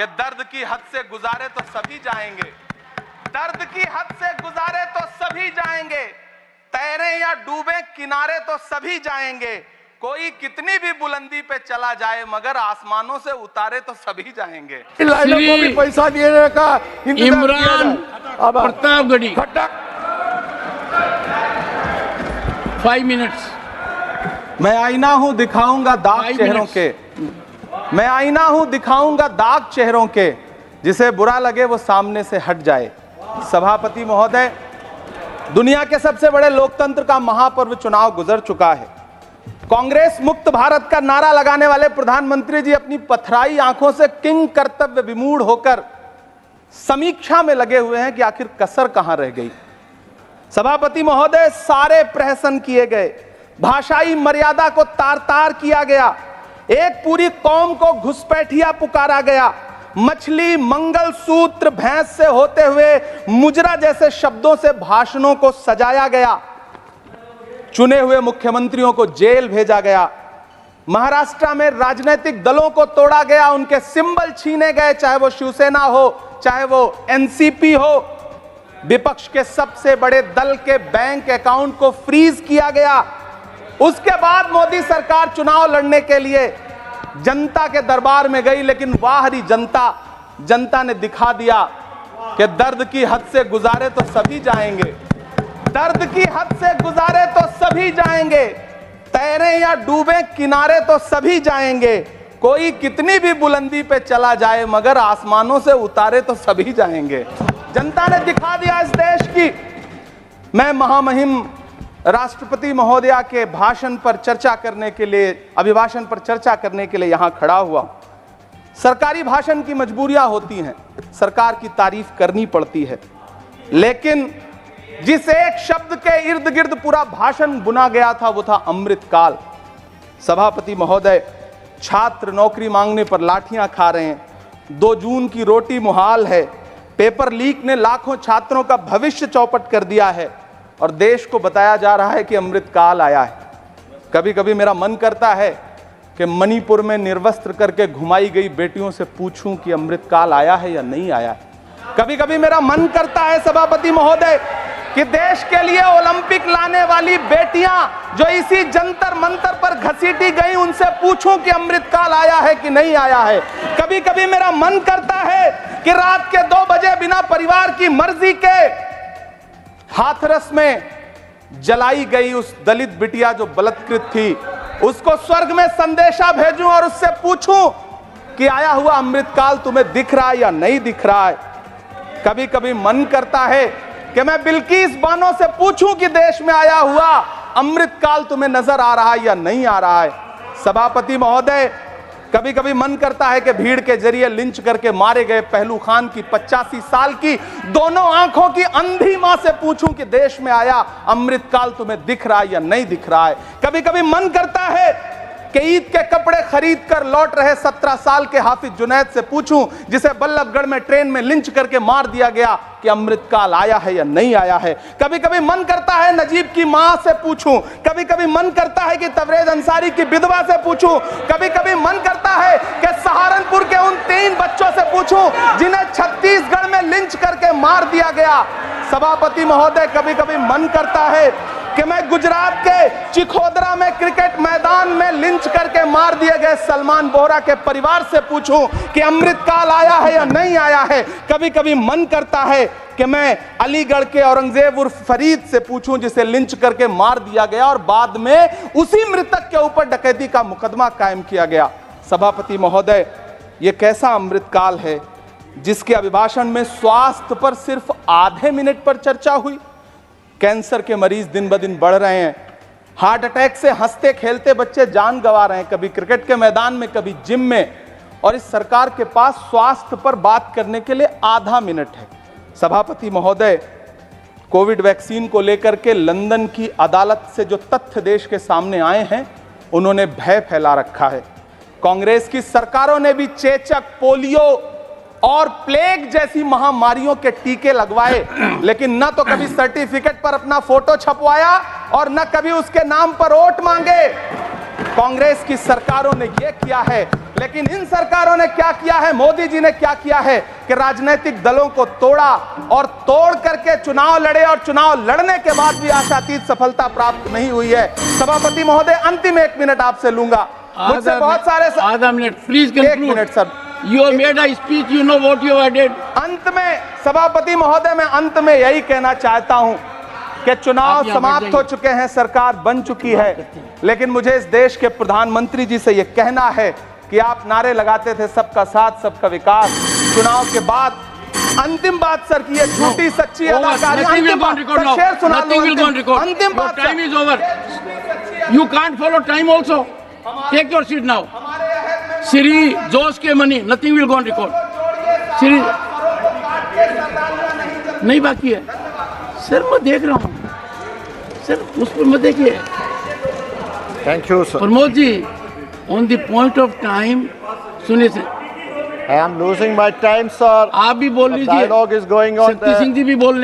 कि दर्द की हद से गुजारे तो सभी जाएंगे, दर्द की हद से गुजारे तो सभी जाएंगे, तैरे या डूबे किनारे तो सभी जाएंगे, कोई कितनी भी बुलंदी पे चला जाए मगर आसमानों से उतारे तो सभी जाएंगे। लाइनों को भी पैसा देने का इमरान प्रतापगढ़ी 5 मिनट्स। मैं आईना हूं दिखाऊंगा दाग चेहरों के, मैं आईना हूं दिखाऊंगा दाग चेहरों के, जिसे बुरा लगे वो सामने से हट जाए। सभापति महोदय, दुनिया के सबसे बड़े लोकतंत्र का महापर्व चुनाव गुजर चुका है। कांग्रेस मुक्त भारत का नारा लगाने वाले प्रधानमंत्री जी अपनी पथराई आंखों से किंग कर्तव्य विमूढ़ होकर समीक्षा में लगे हुए हैं कि आखिर कसर कहां रह गई। सभापति महोदय, सारे प्रहसन किए गए, भाषाई मर्यादा को तार तार किया गया, एक पूरी कौम को घुसपैठिया पुकारा गया, मछली मंगल सूत्र भैंस से होते हुए मुजरा जैसे शब्दों से भाषणों को सजाया गया, चुने हुए मुख्यमंत्रियों को जेल भेजा गया, महाराष्ट्र में राजनीतिक दलों को तोड़ा गया, उनके सिंबल छीने गए, चाहे वो शिवसेना हो चाहे वो एनसीपी हो, विपक्ष के सबसे बड़े दल के बैंक अकाउंट को फ्रीज किया गया। उसके बाद मोदी सरकार चुनाव लड़ने के लिए जनता के दरबार में गई, लेकिन वाहरी जनता ने दिखा दिया कि दर्द की हद से गुजारे तो सभी जाएंगे, दर्द की हद से गुजारे तो सभी जाएंगे, तैरे या डूबे किनारे तो सभी जाएंगे, कोई कितनी भी बुलंदी पे चला जाए मगर आसमानों से उतारे तो सभी जाएंगे। जनता ने दिखा दिया इस देश की। मैं महामहिम राष्ट्रपति महोदया के भाषण पर चर्चा करने के लिए, अभिभाषण पर चर्चा करने के लिए यहां खड़ा हुआ। सरकारी भाषण की मजबूरियां होती हैं, सरकार की तारीफ करनी पड़ती है, लेकिन जिस एक शब्द के इर्द गिर्द पूरा भाषण बुना गया था वो था अमृतकाल। सभापति महोदय, छात्र नौकरी मांगने पर लाठियां खा रहे हैं, 2 जून की रोटी मुहाल है, पेपर लीक ने लाखों छात्रों का भविष्य चौपट कर दिया है और देश को बताया जा रहा है कि अमृतकाल आया है। कभी कभी मेरा मन करता है कि मणिपुर में निर्वस्त्र करके घुमाई गई बेटियों से पूछूं कि अमृतकाल आया है या नहीं आया है। कभी कभी मेरा मन करता है सभापति महोदय कि देश के लिए ओलंपिक लाने वाली बेटियां जो इसी जंतर मंतर पर घसीटी गई, उनसे पूछूं कि अमृतकाल आया है कि नहीं आया है। कभी कभी मेरा मन करता है कि रात के 2 बजे बिना परिवार की मर्जी के हाथरस में जलाई गई उस दलित बिटिया जो बलात्कृत थी, उसको स्वर्ग में संदेशा भेजूं और उससे पूछूं कि आया हुआ अमृतकाल तुम्हें दिख रहा है या नहीं दिख रहा है। कभी कभी मन करता है कि मैं बिल्किस बानो से पूछूं कि देश में आया हुआ अमृतकाल तुम्हें नजर आ रहा है या नहीं आ रहा है। सभापति महोदय, कभी कभी मन करता है कि भीड़ के जरिए लिंच करके मारे गए पहलू खान की 85 साल की दोनों आंखों की अंधी मां से पूछूं कि देश में आया अमृतकाल तुम्हें दिख रहा है या नहीं दिख रहा है। कभी कभी मन करता है कि ईद के कपड़े खरीद कर लौट रहे 17 साल के हाफिज जुनैद से पूछूं, जिसे बल्लभगढ़ में ट्रेन में लिंच करके मार दिया गया, कि अमृतकाल आया है या नहीं आया है। कभी कभी मन करता है नजीब की मां से पूछूं, कभी कभी मन करता है कि तबरेज अंसारी की विधवा से पूछूं, कभी कभी मन करता है कि सहारनपुर के उन 3 बच्चों से पूछूं जिन्हें छत्तीसगढ़ में लिंच करके मार दिया गया। सभापति महोदय, कभी कभी मन करता है कि मैं गुजरात के चिखोदरा में क्रिकेट मैदान में लिंच करके मार दिए गए सलमान बोहरा के परिवार से पूछूं कि अमृतकाल आया है या नहीं आया है। कभी कभी मन करता है कि मैं अलीगढ़ के औरंगजेब उर्फ फरीद से पूछूं, जिसे लिंच करके मार दिया गया और बाद में उसी मृतक के ऊपर डकैती का मुकदमा कायम किया गया। सभापति महोदय, यह कैसा अमृतकाल है जिसके अभिभाषण में स्वास्थ्य पर सिर्फ आधे मिनट पर चर्चा हुई। कैंसर के मरीज दिन ब दिन बढ़ रहे हैं, हार्ट अटैक से हंसते खेलते बच्चे जान गंवा रहे हैं, कभी क्रिकेट के मैदान में कभी जिम में, और इस सरकार के पास स्वास्थ्य पर बात करने के लिए आधा मिनट है। सभापति महोदय, कोविड वैक्सीन को लेकर के लंदन की अदालत से जो तथ्य देश के सामने आए हैं, उन्होंने भय फैला रखा है। कांग्रेस की सरकारों ने भी चेचक, पोलियो और प्लेग जैसी महामारियों के टीके लगवाए, लेकिन न तो कभी सर्टिफिकेट पर अपना फोटो छपवाया और न कभी उसके नाम पर वोट मांगे। कांग्रेस की सरकारों ने यह किया है, लेकिन इन सरकारों ने क्या किया है, मोदी जी ने क्या किया है कि राजनीतिक दलों को तोड़ा और तोड़ करके चुनाव लड़े और चुनाव लड़ने के बाद भी आशातीत सफलता प्राप्त नहीं हुई है। सभापति महोदय, अंतिम 1 मिनट आपसे लूंगा। मुझसे बहुत सारे आधा minute please 1 minute sir. You have made a speech, you know what you have did. अंत में सभापति महोदय, मैं अंत में यही कहना चाहता हूं कि चुनाव समाप्त हो चुके हैं, सरकार बन चुकी है, लेकिन मुझे इस देश के प्रधानमंत्री जी से यह कहना है कि आप नारे लगाते थे सबका साथ सबका विकास। चुनाव के बाद अंतिम बात सर की ये झूठी सच्ची अदाकारी, अंतिम बात सर, शेर सुना लो, अंतिम बात time is over, you can't follow time also, take your seat now. Shri Jose K Mani, nothing will go on record. Shri नहीं बाकी है सर, मैं देख रहा हूँ सर, उस पर मत देखिए। Thank you, sir. Pramod ji, on the point of time सुनिए sir, I am losing my time, sir. आप भी बोल The लीजिए, dialogue is going on शक्ति there. सिंह जी भी बोल रहे हैं।